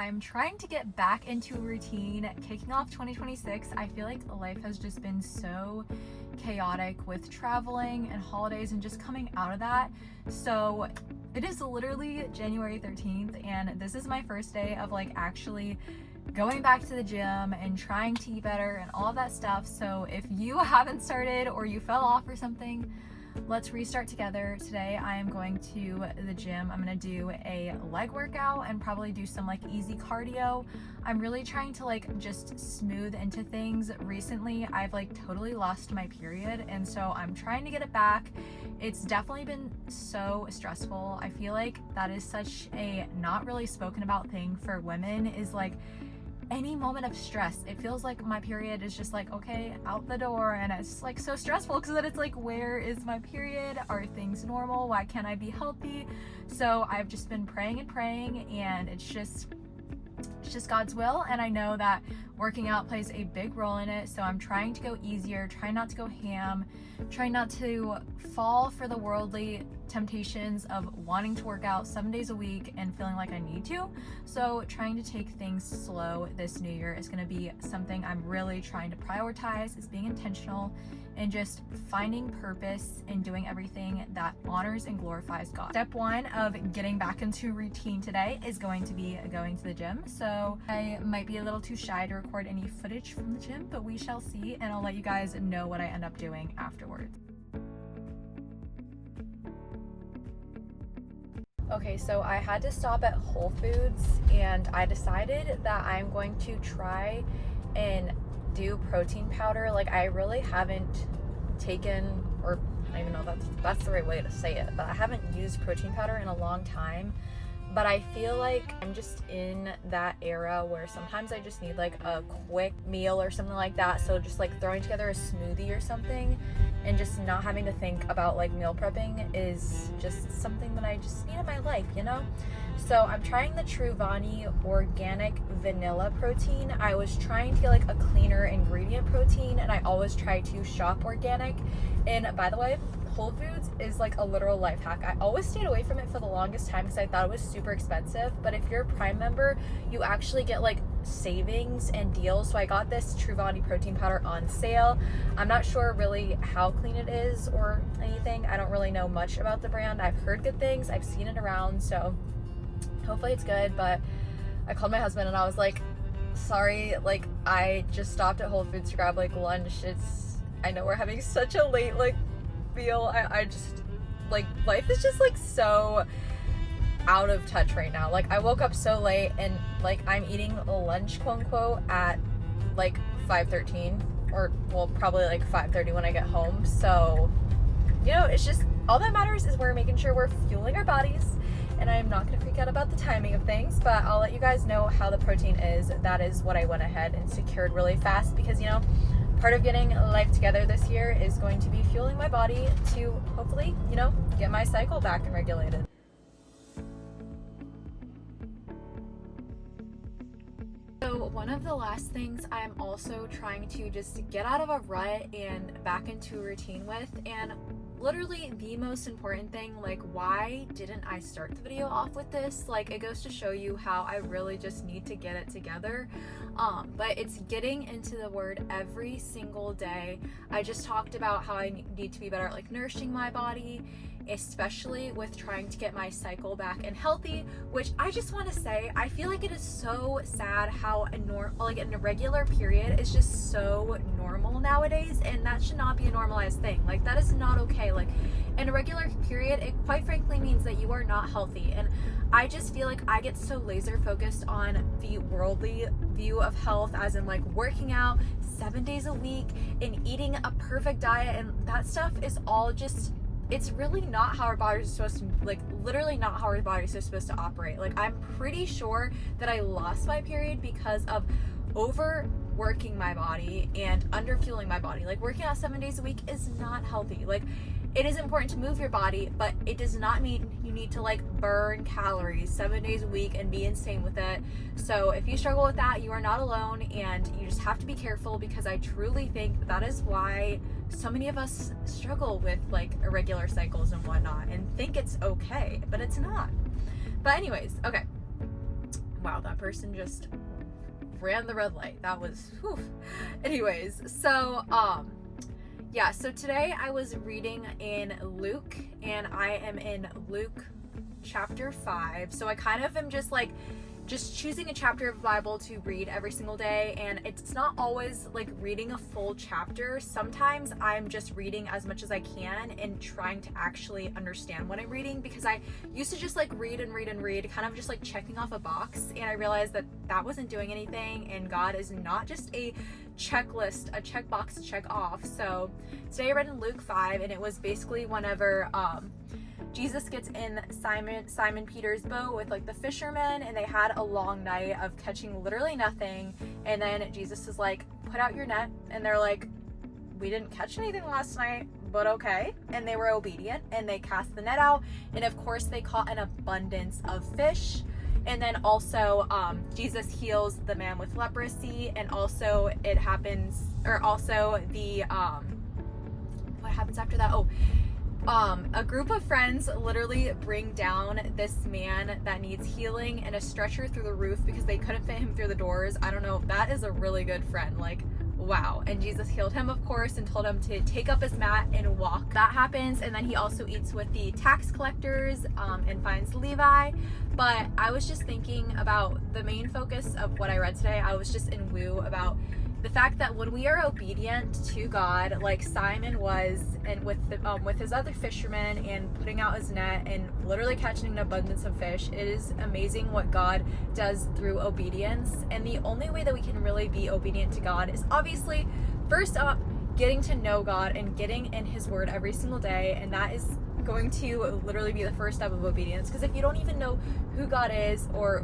I'm trying to get back into a routine, kicking off 2026. I feel like life has just been so chaotic with traveling and holidays and just coming out of that. So it is literally January 13th and this is my first day of like actually going back to the gym and trying to eat better and all of that stuff. So if you haven't started or you fell off or something, let's restart together. Today I am going to the gym. I'm gonna do a leg workout and probably do some like easy cardio. I'm really trying to like just smooth into things. Recently I've like totally lost my period and so I'm trying to get it back. It's definitely been so stressful. I feel like that is such a not really spoken about thing for women, is like any moment of stress, it feels like my period is just like, okay, out the door, and it's like so stressful because then it's like, where is my period? Are things normal? Why can't I be healthy? So I've just been praying and it's just God's will, and I know that working out plays a big role in it. So I'm trying to go easier, trying not to go ham, trying not to fall for the worldly temptations of wanting to work out 7 days a week and feeling like I need to. So trying to take things slow this new year is going to be something I'm really trying to prioritize, is being intentional and just finding purpose in doing everything that honors and glorifies God. Step one of getting back into routine today is going to be going to the gym. So I might be a little too shy to record any footage from the gym, but we shall see, and I'll let you guys know what I end up doing afterwards. Okay, so I had to stop at Whole Foods and I decided that I'm going to try and do protein powder. Like, I really haven't taken, or I don't even know if that's the right way to say it, but I haven't used protein powder in a long time. But I feel like I'm just in that era where sometimes I just need like a quick meal or something like that. So just like throwing together a smoothie or something and just not having to think about like meal prepping is just something that I just need in my life, you know? So I'm trying the Truvani organic vanilla protein. I was trying to get like a cleaner ingredient protein, and I always try to shop organic. And by the way, Whole Foods is like a literal life hack. I always stayed away from it for the longest time because I thought it was super expensive, but if you're a Prime member, you actually get like savings and deals. So I got this Truvani protein powder on sale. I'm not sure really how clean it is or anything. I don't really know much about the brand. I've heard good things. I've seen it around, so hopefully it's good. But I called my husband and I was like, sorry, like I just stopped at Whole Foods to grab like lunch. I know we're having such a late like meal. I just like, life is just like so out of touch right now. Like I woke up so late and like I'm eating lunch quote unquote at like 5:13, or well probably like 5:30 when I get home. So you know, it's just, all that matters is we're making sure we're fueling our bodies, and I'm not going to freak out about the timing of things, but I'll let you guys know how the protein is. That is what I went ahead and secured really fast because, you know, part of getting life together this year is going to be fueling my body to hopefully, you know, get my cycle back and regulated. So one of the last things I'm also trying to just get out of a rut and back into a routine with, and literally the most important thing, like why didn't I start the video off with this? Like it goes to show you how I really just need to get it together. But it's getting into the Word every single day. I just talked about how I need to be better at like nourishing my body, especially with trying to get my cycle back and healthy, which I just want to say, I feel like it is so sad how an irregular period is just so normal nowadays, and that should not be a normalized thing. Like that is not okay. Like an irregular period, it quite frankly means that you are not healthy, and I just feel like I get so laser focused on the worldly view of health, as in like working out 7 days a week and eating a perfect diet, and that stuff is all just, it's really not how our bodies are supposed to, like literally not how our bodies are supposed to operate. Like I'm pretty sure that I lost my period because of overworking my body and underfueling my body. Like working out 7 days a week is not healthy. Like it is important to move your body, but it does not mean you need to like burn calories 7 days a week and be insane with it. So if you struggle with that, you are not alone, and you just have to be careful, because I truly think that is why so many of us struggle with like irregular cycles and whatnot and think it's okay, but it's not. But anyways, okay. wow, that person just ran the red light. That was, whew. Anyways, so, yeah, so today I was reading in Luke, and I am in Luke chapter 5. So I kind of am just choosing a chapter of the Bible to read every single day, and it's not always like reading a full chapter. Sometimes I'm just reading as much as I can and trying to actually understand what I'm reading, because I used to just like read and read and read, kind of just like checking off a box, and I realized that that wasn't doing anything, and God is not just a checklist, a checkbox to check off. So today I read in Luke 5, and it was basically whenever Jesus gets in Simon Peter's boat with like the fishermen, and they had a long night of catching literally nothing, and then Jesus is like, put out your net, and they're like, we didn't catch anything last night, but okay. And they were obedient, and they cast the net out, and of course they caught an abundance of fish. And then also Jesus heals the man with leprosy, and also it happens, or also the what happens after that? A group of friends literally bring down this man that needs healing in a stretcher through the roof because they couldn't fit him through the doors. I don't know, that is a really good friend, like, wow. And Jesus healed him, of course, and told him to take up his mat and walk. That happens, and then he also eats with the tax collectors and finds Levi. But I was just thinking about the main focus of what I read today. I was just in woo about the fact that when we are obedient to God, like Simon was, and with his other fishermen, and putting out his net and literally catching an abundance of fish, it is amazing what God does through obedience. And the only way that we can really be obedient to God is obviously, first up, getting to know God and getting in his word every single day. And that is going to literally be the first step of obedience, because if you don't even know who God is or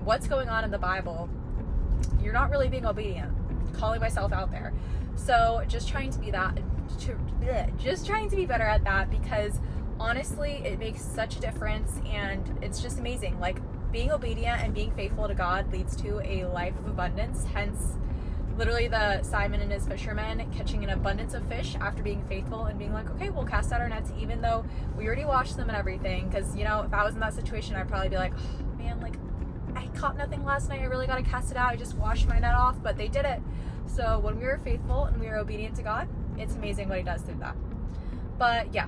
what's going on in the Bible, you're not really being obedient. Calling myself out there. So just trying to be better at that, because honestly it makes such a difference, and it's just amazing. Like, being obedient and being faithful to God leads to a life of abundance. Hence literally the Simon and his fishermen catching an abundance of fish after being faithful and being like, okay, we'll cast out our nets even though we already washed them and everything. Because, you know, if I was in that situation, I'd probably be like, oh, man, like, I caught nothing last night, I really gotta cast it out, I just washed my net off. But they did it. So when we are faithful and we are obedient to God, it's amazing what he does through that. But yeah,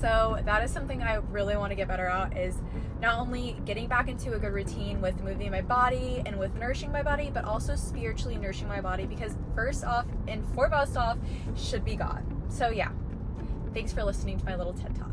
so that is something I really want to get better at, is not only getting back into a good routine with moving my body and with nourishing my body, but also spiritually nourishing my body, because first off and foremost off should be God. So yeah, thanks for listening to my little TED Talk.